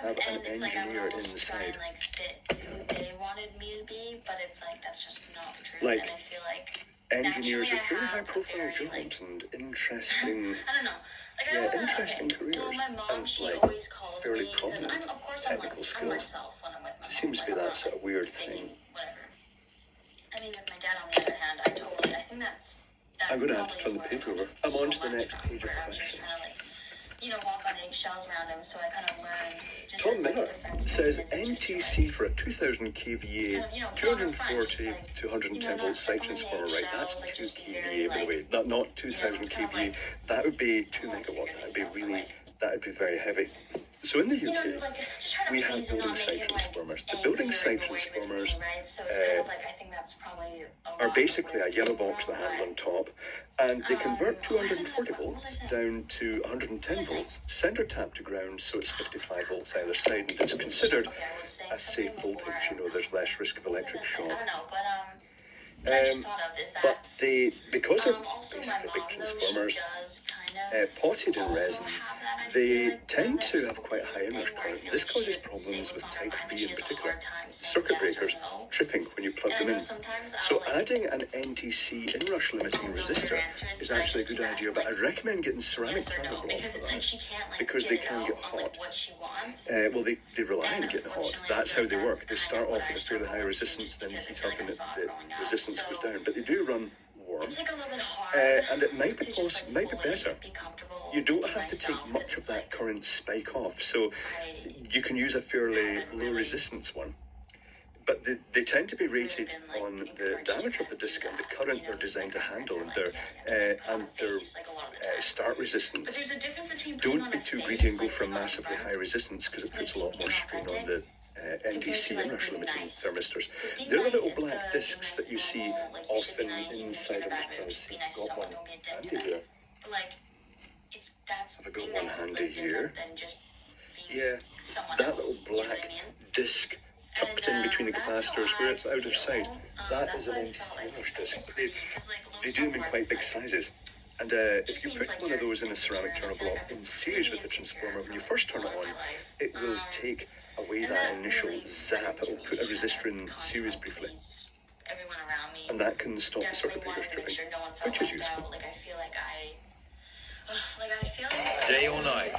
have an and it's like I would engineer almost try inside. and like fit who they wanted me to be, but it's like that's just not the truth. Like, and I feel like engineers with very have a high-profile very, jobs and interesting, I don't know. Like, yeah, I wanna, interesting okay. careers Well, my mom, and she like always calls fairly me because prominent of course, I'm like, technical I'm skills. myself when I'm with my It mom. seems to be I'm that's not, a weird faking thing. whatever. I mean, with my dad, on the other hand, I think that I'm going to have to probably turn is the where paper it over. comes I'm so on to the much next from, page of where I was just questions. trying to like, walk on eggshells around him, so I kind of learned just Tom as like a Miller defense says mechanism, just to, NTC like, for a 2000 kVA, kind of, put on her front, just 240 like, to 110 not volt step side on any transformer, right? That's eggshells, like, 2 just be kVA, very, by the like, way. Not 2000 it's kind of kVA. like, That would be 2 I wanna figure megawatt. That would things be out, but, really, like, that would be very heavy. So in the UK, like, just trying to we please have and building not make site him, like, transformers. The angry building or site annoyed with me, transformers right? So it's kind of like, I think that's probably a lot are of basically where a it yellow came box from, with a handle on but, top, and they convert what was I 240 saying? volts down to 110 saying? volts, center tap to ground, so it's 55 volts either side, and it's considered Okay, I was saying a safe something before, voltage. You know, there's less risk of electric I shock. don't know, but what I just thought of is But that they, because they're also my basically big mom, though, she transformers, does kind of potted in also resin, have that, I they feel like, tend that to have people quite high pleasing inrush thing, where I current. feel This like she causes doesn't say problems what's with on her type mind, and B she in has a particular. hard time saying Circuit yes or breakers no. tripping when you plug And I them know in. sometimes So I'll, like, adding an NTC inrush limiting I'll know what her resistor answer is but I actually a just good keep idea, asking, but like, I'd recommend getting ceramic yes or panel no, block because for it's like that, she can't, like, because get they it can out get on, hot. like, what she wants. Well, they rely And on getting hot. unfortunately, That's I how feel they like work. that's They kind start of what off I at a fairly struggle high with, too, resistance, just then because I heat feel up, like I and saw it the growing up. resistance goes So down. But they do run warm, it's like a little bit hard and it might be to just like might be fully better. be comfortable You to don't be have to take myself, 'cause much of it's that like current spike off, so I you can use a fairly haven't low really resistance one. But they tend to be rated been, like, on the encouraged to diameter of the kind of disc do and the that, current you know, they're designed to my parents handle, are and like, their yeah, you have to put on a their face, like, a lot of the time. start resistance. But there's a difference between putting Don't on be a too face, greedy and go like for a putting on a massively front, high resistance, because it and puts a like lot being more strain on inauthentic, the compared to NTC like inrush being limiting nice. thermistors. 'Cause being They're the nice little is black good, discs being nice that is you see normal, like you should be often nice, even if you're inside in a of bad mood, restaurants. just be nice to Got someone, one don't be a dick to handy them. here. But like, that's I've got being one nice is a handy little different here. than just being Yeah, someone that else, little you know what I black mean? disc tucked in between the That's how capacitors where I it's out of sight. feel. That That's is an what I NTC felt like inrush it's disc. pretty, because like low They do them in self-worth, quite it's big like, sizes. And just if you means put like one of you're those in a insecure, ceramic and I turner feel like block I've been in series pretty with the insecure transformer, for when you like first a turn it lot of on, my life. it will take away And that that initial really zap. went into It'll me put a just trying resistor to in series constantly briefly. please everyone around me. And that can stop the circuit Definitely breakers wanted to make tripping, sure no one felt which is left useful. out. Like I feel like I feel like Day or night.